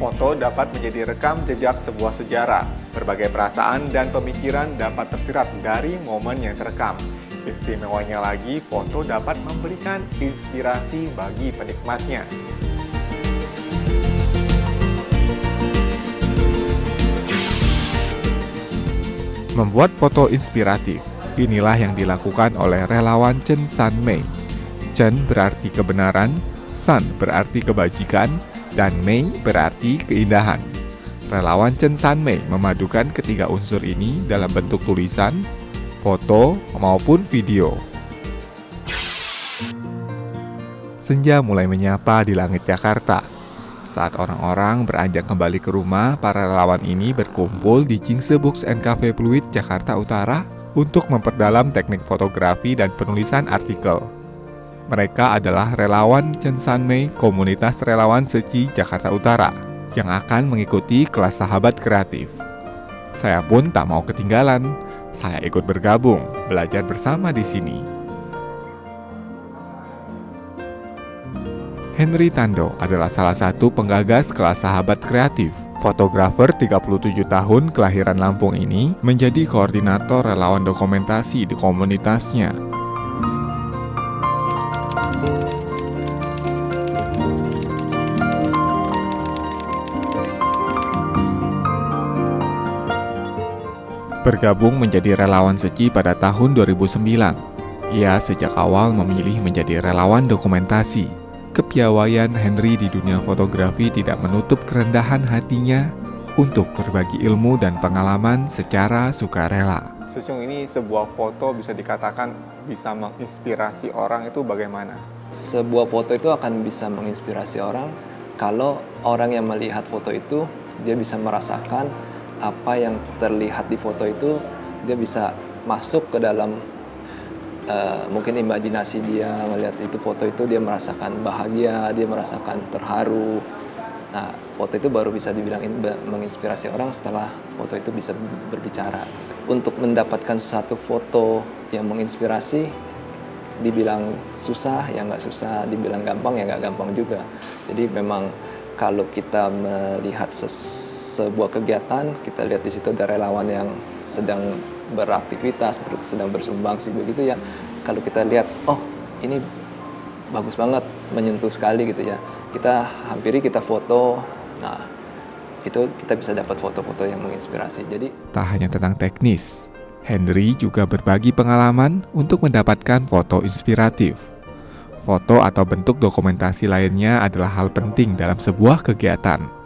Foto dapat menjadi rekam jejak sebuah sejarah. Berbagai perasaan dan pemikiran dapat tersirat dari momen yang terekam. Istimewanya lagi, foto dapat memberikan inspirasi bagi penikmatnya. Membuat foto inspiratif, inilah yang dilakukan oleh relawan Chen San Mei. Chen berarti kebenaran, San berarti kebajikan, dan Mei berarti keindahan. Relawan Chen San Mei memadukan ketiga unsur ini dalam bentuk tulisan, foto, maupun video. Senja mulai menyapa di langit Jakarta. Saat orang-orang beranjak kembali ke rumah, para relawan ini berkumpul di Jingse Books and Cafe Pluit, Jakarta Utara untuk memperdalam teknik fotografi dan penulisan artikel. Mereka adalah relawan Chen San Mei Komunitas Relawan Seci Jakarta Utara yang akan mengikuti kelas sahabat kreatif. Saya pun tak mau ketinggalan. Saya ikut bergabung, belajar bersama di sini. Henry Tando adalah salah satu penggagas kelas sahabat kreatif. Fotografer 37 tahun kelahiran Lampung ini menjadi koordinator relawan dokumentasi di komunitasnya. Bergabung menjadi relawan Seci pada tahun 2009. Ia sejak awal memilih menjadi relawan dokumentasi. Kepiawaian Henry di dunia fotografi tidak menutup kerendahan hatinya untuk berbagi ilmu dan pengalaman secara sukarela. Susung, ini sebuah foto bisa dikatakan bisa menginspirasi orang, itu bagaimana? Sebuah foto itu akan bisa menginspirasi orang kalau orang yang melihat foto itu dia bisa merasakan apa yang terlihat di foto itu, dia bisa masuk ke dalam mungkin imajinasi dia melihat itu foto itu, dia merasakan bahagia, dia merasakan terharu. Nah, foto itu baru bisa dibilang menginspirasi orang setelah foto itu bisa berbicara. Untuk mendapatkan satu foto yang menginspirasi, dibilang susah ya nggak susah, dibilang gampang ya nggak gampang juga. Jadi memang kalau kita melihat sebuah kegiatan, kita lihat di situ ada relawan yang sedang beraktivitas, sedang bersumbangsi begitu ya. Kalau kita lihat, oh ini bagus banget, menyentuh sekali gitu ya. Kita hampiri, kita foto. Nah, itu kita bisa dapat foto-foto yang menginspirasi. Jadi tak hanya tentang teknis, Henry juga berbagi pengalaman untuk mendapatkan foto inspiratif. Foto atau bentuk dokumentasi lainnya adalah hal penting dalam sebuah kegiatan.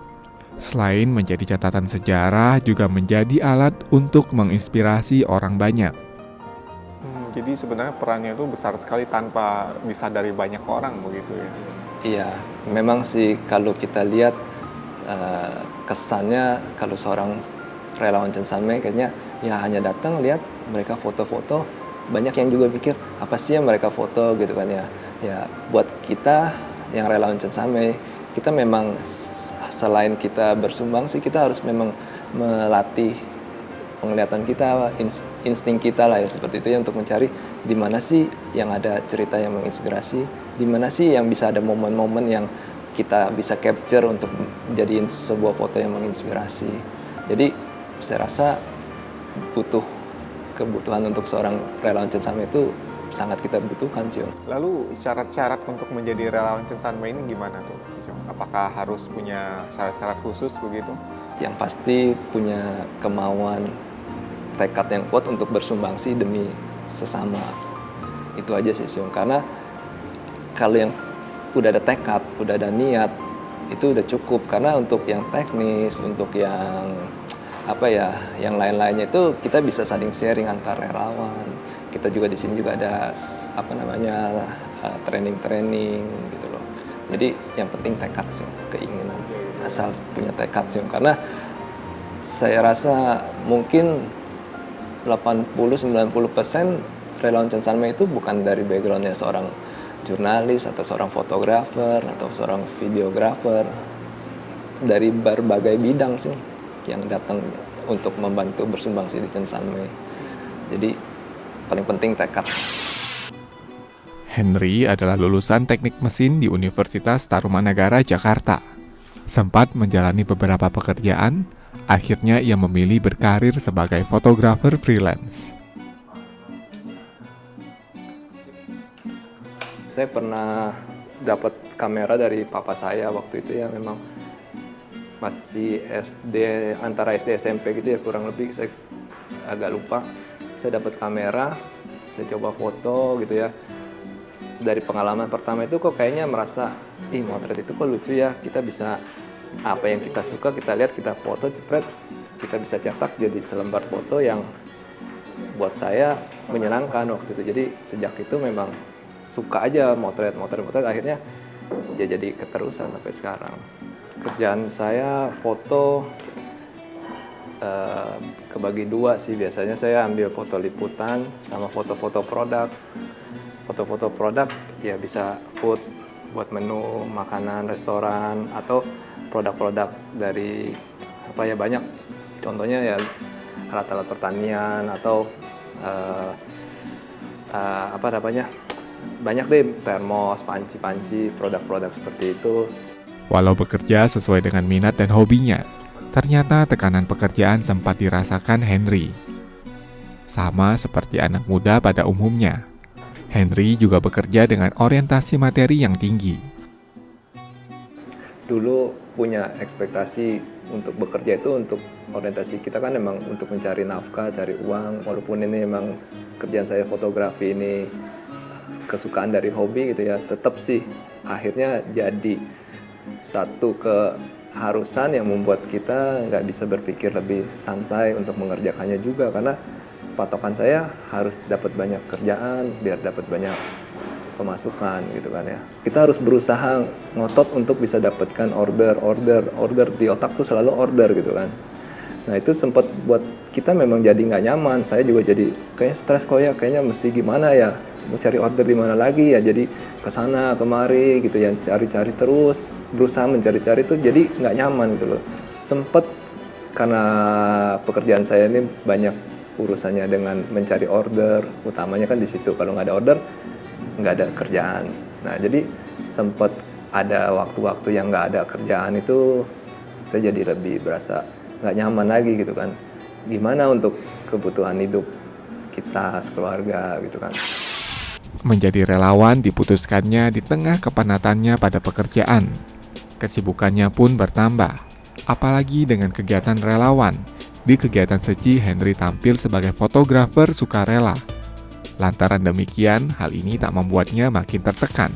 Selain menjadi catatan sejarah, juga menjadi alat untuk menginspirasi orang banyak. Jadi sebenarnya perannya itu besar sekali tanpa disadari banyak orang begitu ya? iya, memang sih kalau kita lihat kesannya kalau seorang relawan Chen San Mei kayaknya ya hanya datang lihat mereka foto-foto, banyak yang juga pikir apa sih yang mereka foto gitu kan ya. Ya buat kita yang relawan Chen San Mei, kita memang selain kita bersumbang sih, kita harus memang melatih penglihatan kita, insting kita lah ya seperti itu ya, untuk mencari di mana sih yang ada cerita yang menginspirasi, di mana sih yang bisa ada momen-momen yang kita bisa capture untuk jadiin sebuah foto yang menginspirasi. Jadi saya rasa kebutuhan untuk seorang relawan Chen San Mei itu sangat kita butuhkan sih. Lalu syarat-syarat untuk menjadi relawan Chen San Mei ini gimana tuh? Apakah harus punya syarat-syarat khusus begitu? Yang pasti punya kemauan, tekad yang kuat untuk bersumbangsi demi sesama. Itu aja sih, karena kalau yang udah ada tekad, udah ada niat, itu udah cukup. Karena untuk yang teknis, untuk yang yang lain-lainnya itu kita bisa saling sharing antar relawan. Kita juga di sini juga ada training gitu loh. Jadi yang penting tekad sih, keinginan, asal punya tekad sih. Karena saya rasa mungkin 80-90% relawan Chen San Mei itu bukan dari backgroundnya seorang jurnalis atau seorang fotografer atau seorang videografer, dari berbagai bidang sih yang datang untuk membantu bersumbangsi di Chen San Mei. Jadi paling penting tekad. Henry adalah lulusan teknik mesin di Universitas Tarumanagara, Jakarta. Sempat menjalani beberapa pekerjaan, akhirnya ia memilih berkarir sebagai fotografer freelance. Saya pernah dapat kamera dari papa saya waktu itu ya, memang masih SD, antara SD SMP gitu ya, kurang lebih saya agak lupa. Saya dapat kamera, saya coba foto gitu ya. Dari pengalaman pertama itu kok kayaknya merasa, motret itu kok lucu ya, kita bisa apa yang kita suka kita lihat, kita foto, jepret, kita bisa cetak jadi selembar foto yang buat saya menyenangkan waktu itu. Jadi sejak itu memang suka aja motret, akhirnya ya jadi keterusan sampai sekarang. Kerjaan saya foto kebagi dua sih, biasanya saya ambil foto liputan sama foto-foto produk. Foto-foto produk ya bisa food buat menu makanan restoran, atau produk-produk dari apa ya, banyak contohnya ya alat-alat pertanian atau apa namanya, banyak deh, termos, panci-panci, produk-produk seperti itu. Walau bekerja sesuai dengan minat dan hobinya, ternyata tekanan pekerjaan sempat dirasakan Henry. Sama seperti anak muda pada umumnya, Henry juga bekerja dengan orientasi materi yang tinggi. Dulu punya ekspektasi untuk bekerja itu, untuk orientasi kita kan memang untuk mencari nafkah, cari uang. Walaupun ini memang kerjaan saya fotografi ini kesukaan dari hobi gitu ya, tetap sih akhirnya jadi satu keharusan yang membuat kita nggak bisa berpikir lebih santai untuk mengerjakannya juga, karena patokan saya harus dapat banyak kerjaan biar dapat banyak pemasukan gitu kan ya. Kita harus berusaha ngotot untuk bisa dapatkan order di otak tuh selalu order gitu kan. Nah itu sempat buat kita memang jadi nggak nyaman. Saya juga jadi kayaknya stres kok ya, kayaknya mesti gimana ya, mau cari order di mana lagi ya, jadi kesana kemari gitu ya, cari-cari terus, berusaha mencari-cari tuh jadi nggak nyaman gitu loh. Sempet karena pekerjaan saya ini banyak urusannya dengan mencari order, utamanya kan di situ. Kalau nggak ada order, nggak ada kerjaan. Nah jadi sempat ada waktu-waktu yang nggak ada kerjaan itu, saya jadi lebih berasa nggak nyaman lagi gitu kan. Gimana untuk kebutuhan hidup kita sekeluarga gitu kan. Menjadi relawan diputuskannya di tengah kepanatannya pada pekerjaan. Kesibukannya pun bertambah, apalagi dengan kegiatan relawan. Di kegiatan Seci, Henry tampil sebagai fotografer sukarela. Lantaran demikian, hal ini tak membuatnya makin tertekan.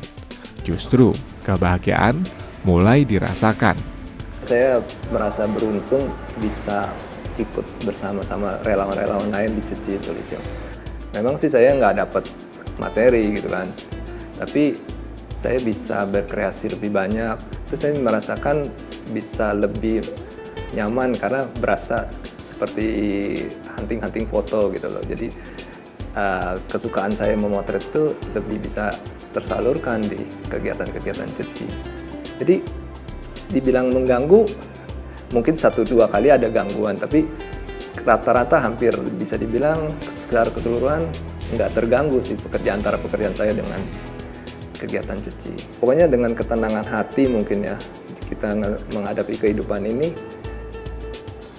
Justru, kebahagiaan mulai dirasakan. Saya merasa beruntung bisa ikut bersama-sama relawan-relawan lain di Ceci Tulisyo. Memang sih saya nggak dapat materi gitu kan, tapi saya bisa berkreasi lebih banyak. Terus saya merasakan bisa lebih nyaman karena berasa seperti hunting foto gitu loh. Jadi kesukaan saya memotret itu lebih bisa tersalurkan di kegiatan-kegiatan Ceci. Jadi dibilang mengganggu, mungkin 1-2 kali ada gangguan, tapi rata-rata hampir bisa dibilang secara keseluruhan nggak terganggu sih antara pekerjaan saya dengan kegiatan Ceci. Pokoknya dengan ketenangan hati mungkin ya, kita menghadapi kehidupan ini,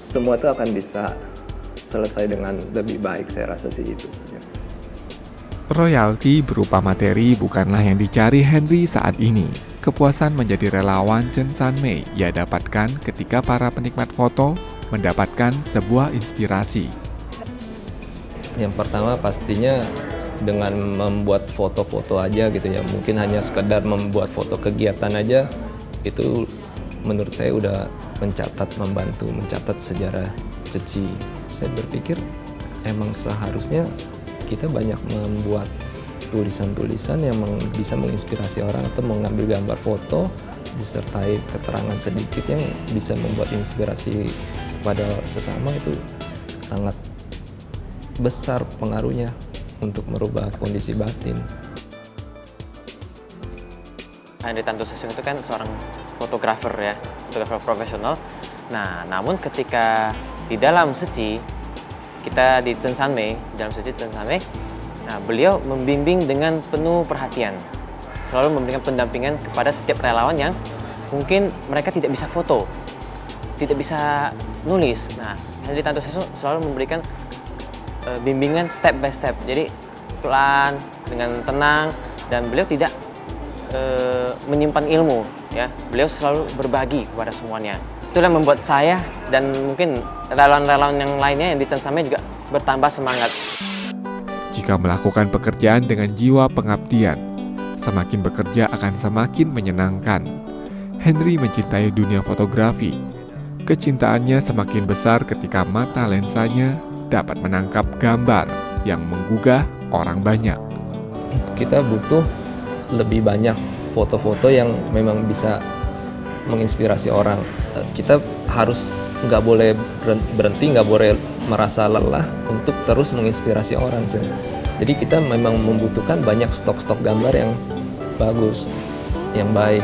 semua itu akan bisa selesai dengan lebih baik, saya rasa sih itu. Royalti berupa materi bukanlah yang dicari Henry saat ini. Kepuasan menjadi relawan Chen Sanmei ia dapatkan ketika para penikmat foto mendapatkan sebuah inspirasi. Yang pertama pastinya dengan membuat foto-foto aja gitu ya, mungkin hanya sekedar membuat foto kegiatan aja, itu menurut saya udah membantu mencatat sejarah Ceci. Saya berpikir emang seharusnya kita banyak membuat tulisan-tulisan yang bisa menginspirasi orang, atau mengambil gambar foto disertai keterangan sedikit yang bisa membuat inspirasi kepada sesama, itu sangat besar pengaruhnya untuk merubah kondisi batin. Henry Tanto Sesung itu kan seorang fotografer ya, fotografer profesional. Nah, namun ketika di dalam Seci, kita di Chen Sanmei, dalam Seci Chen Sanmei, nah beliau membimbing dengan penuh perhatian, selalu memberikan pendampingan kepada setiap relawan yang mungkin mereka tidak bisa foto, tidak bisa nulis. Nah, Henry Tanto Sesung selalu memberikan bimbingan step by step. Jadi pelan, dengan tenang, dan beliau tidak menyimpan ilmu, ya. Beliau selalu berbagi kepada semuanya. Itulah yang membuat saya dan mungkin relawan-relawan yang lainnya yang di Tsansame juga bertambah semangat. Jika melakukan pekerjaan dengan jiwa pengabdian, semakin bekerja akan semakin menyenangkan. Henry mencintai dunia fotografi. Kecintaannya semakin besar ketika mata lensanya dapat menangkap gambar yang menggugah orang banyak. Kita butuh lebih banyak foto-foto yang memang bisa menginspirasi orang. Kita harus nggak boleh berhenti, nggak boleh merasa lelah untuk terus menginspirasi orang sih. Jadi kita memang membutuhkan banyak stok-stok gambar yang bagus, yang baik.